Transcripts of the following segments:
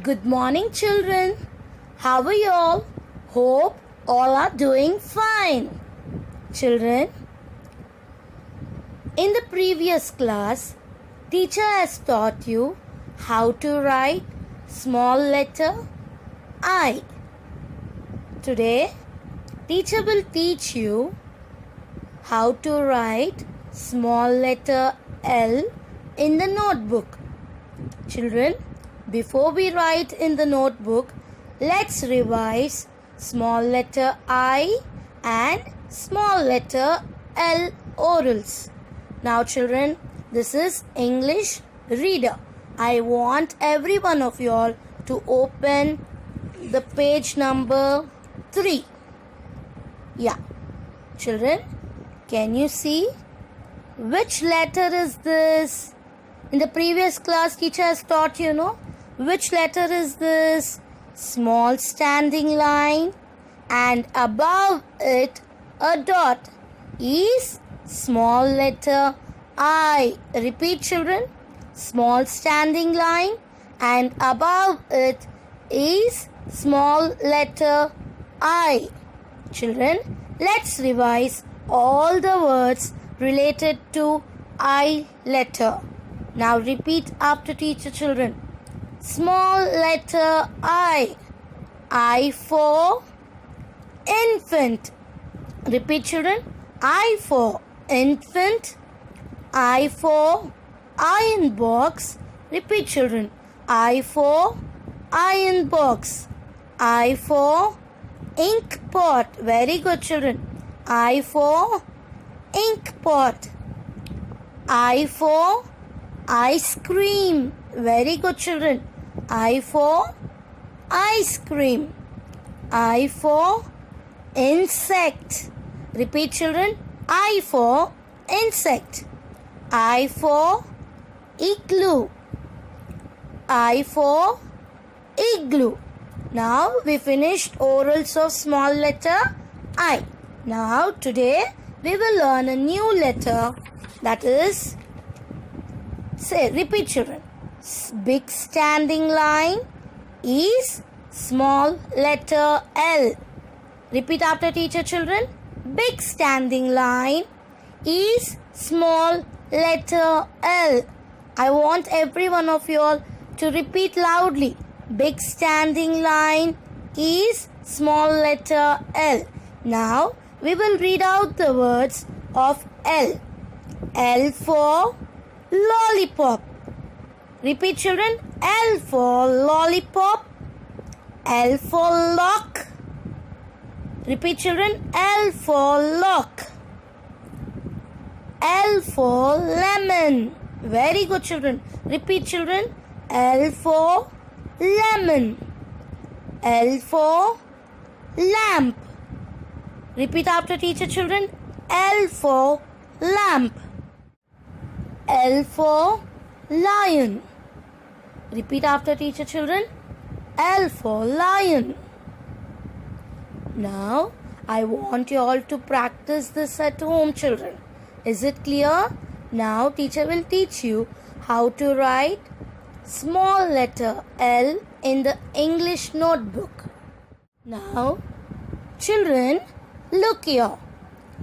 Good morning, children. How are you all? Hope all are doing fine. Children, in the previous class, teacher has taught you how to write small letter I. Today, teacher will teach you how to write small letter L in the notebook. Children, before we write in the notebook, let's revise small letter I and small letter L orals. Now children, this is English reader. I want every one of you all to open the page number 3. Yeah. Children, can you see which letter is this? In the previous class, teacher has taught you, which letter is this? Small standing line and above it a dot is small letter I. Repeat children. Small standing line and above it is small letter I. Children, let's revise all the words related to I letter. Now repeat after teacher children. Small letter I. I for infant. Repeat children. I for infant. I for iron box. Repeat children. I for iron box. I for ink pot. Very good children. I for ink pot. I for ice cream. Very good children. I for ice cream. I for insect. Repeat children. I for insect. I for igloo. I for igloo. Now we finished orals of small letter I. Now today we will learn a new letter, that is, repeat children. Big standing line is small letter L. Repeat after teacher children. Big standing line is small letter L. I want every one of you all to repeat loudly. Big standing line is small letter L. Now we will read out the words of L. L for lollipop. Repeat children. L for lollipop. L for lock. Repeat children. L for lock. L for lemon. Very good children. Repeat children. L for lemon. L for lamp. Repeat after teacher children. L for lamp. L for lion. Repeat after teacher children. L for lion. Now I want you all to practice this at home children. Is it clear? Now teacher will teach you how to write small letter L in the English notebook. Now children, look here.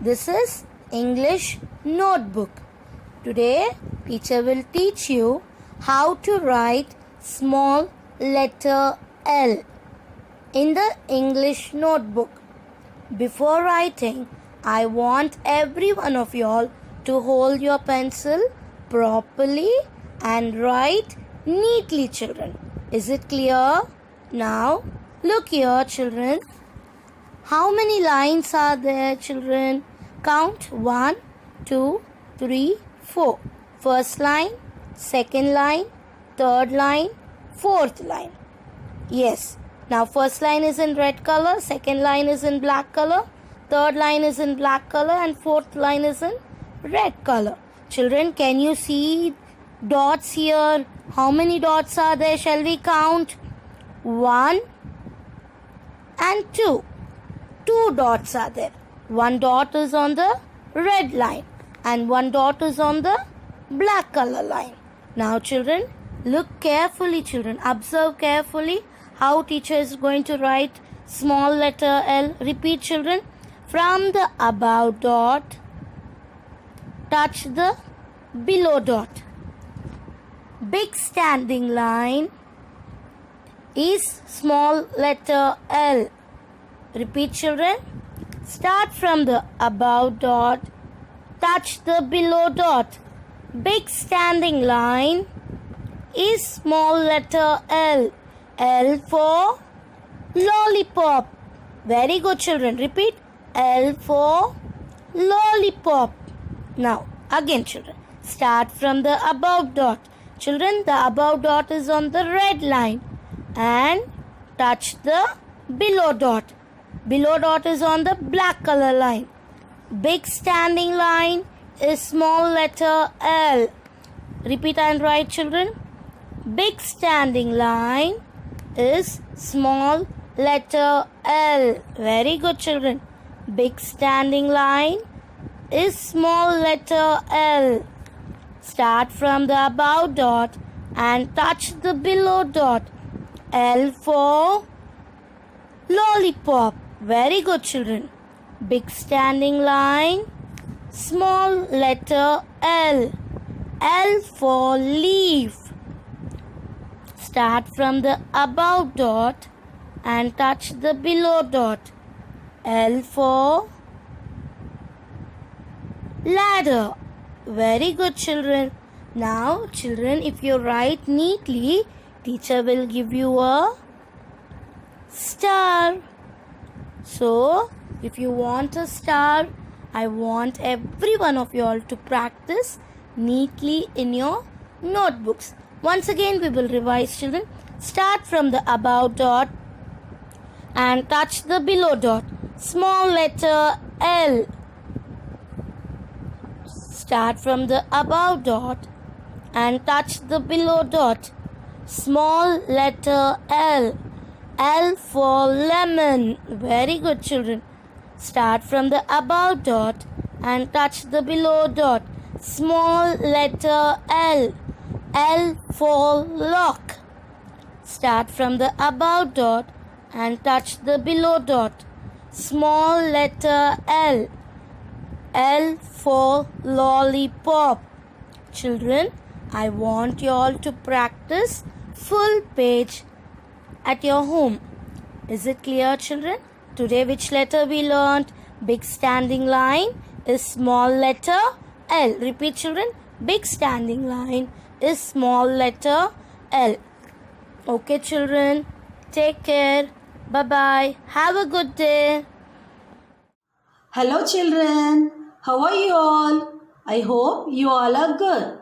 This is English notebook. Today teacher will teach you how to write small letter L in the English notebook. Before writing, I want every one of you all to hold your pencil properly and write neatly children. Is it clear? Now look here children. How many lines are there children? Count 1, 2, 3, 4. First line, second line, third line, fourth line. Yes. Now first line is in red color, second line is in black color, third line is in black color and fourth line is in red color. Children, can you see dots here? How many dots are there? Shall we count? 1 and 2. 2 dots are there. 1 dot is on the red line and 1 dot is on the black color line. Now children, Look carefully, children. Observe carefully how teacher is going to write small letter L. Repeat, children. From the above dot, touch the below dot. Big standing line is small letter L. Repeat, children. Start from the above dot, touch the below dot. Big standing line is small letter L. L for lollipop. Very good, children. Repeat. L for lollipop. Now, again, children. Start from the above dot. Children, the above dot is on the red line. And touch the below dot. Below dot is on the black color line. Big standing line is small letter L. Repeat and write, children. Big standing line is small letter L. Very good, children. Big standing line is small letter L. Start from the above dot and touch the below dot. L for lollipop. Very good, children. Big standing line, small letter L. L for leaf. Start from the above dot and touch the below dot. L for ladder. Very good, children. Now, children, if you write neatly, teacher will give you a star. So, if you want a star, I want every one of you all to practice neatly in your notebooks. Once again, we will revise, children. Start from the above dot and touch the below dot. Small letter L. Start from the above dot and touch the below dot. Small letter L. L for lemon. Very good, children. Start from the above dot and touch the below dot. Small letter L. L for lock. Start from the above dot and touch the below dot. Small letter L. L for lollipop. Children, I want you all to practice full page at your home. Is it clear, children? Today, which letter we learned? Big standing line is small letter L. Repeat, children. Big standing line is small letter L. Okay, children. Take care. Bye-bye. Have a good day. Hello, children. How are you all? I hope you all are good.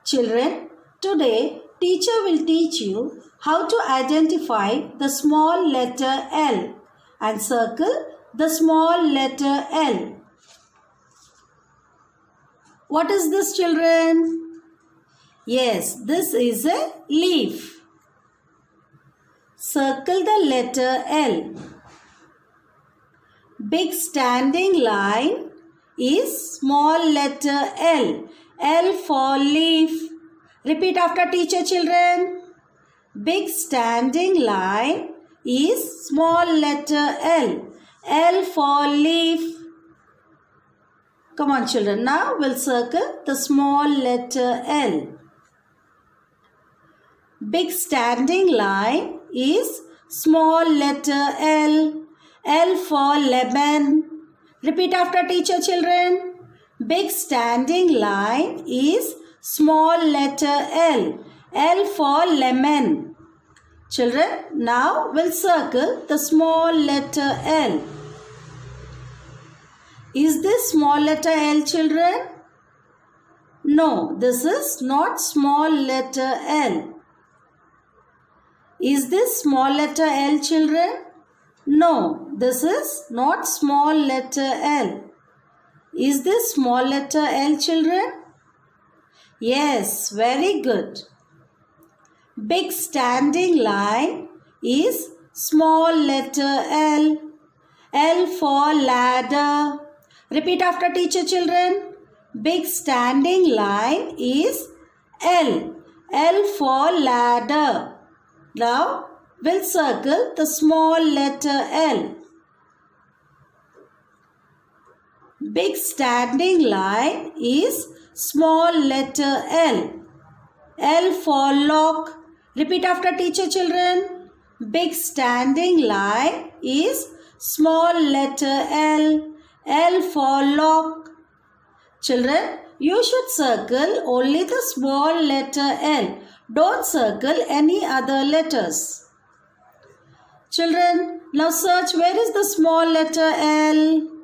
Children, today teacher will teach you how to identify the small letter L and circle the small letter L. What is this, children? Yes, this is a leaf. Circle the letter L. Big standing line is small letter L. L for leaf. Repeat after teacher, children. Big standing line is small letter L. L for leaf. Come on, children. Now we'll circle the small letter L. Big standing line is small letter L. L for lemon. Repeat after teacher, children. Big standing line is small letter L. L for lemon. Children, now we'll circle the small letter L. Is this small letter L, children? No, this is not small letter L. Is this small letter L, children? No, this is not small letter L. Is this small letter L, children? Yes, very good. Big standing line is small letter L. L for ladder. Repeat after teacher, children. Big standing line is L. L for ladder. Now we'll circle the small letter L. Big standing line is small letter L. L for lock. Repeat after teacher, children. Big standing line is small letter L. L for lock. Children, you should circle only the small letter L. Don't circle any other letters. Children, now search where is the small letter L.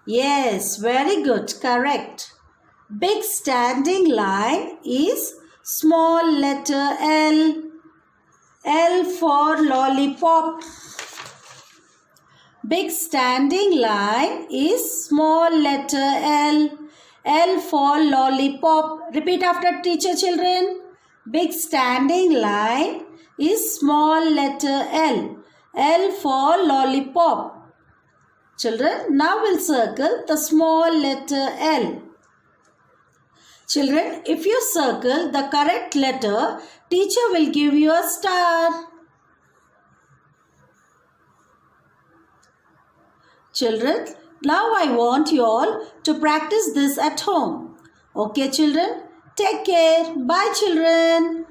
Yes, very good, correct. Big standing line is small letter L. L for lollipop. Big standing line is small letter L. L for lollipop. Repeat after teacher, children. Big standing line is small letter L. L for lollipop. Children, now we'll circle the small letter L. Children, if you circle the correct letter, teacher will give you a star. Children, now I want you all to practice this at home. Okay, children? Take care. Bye, children.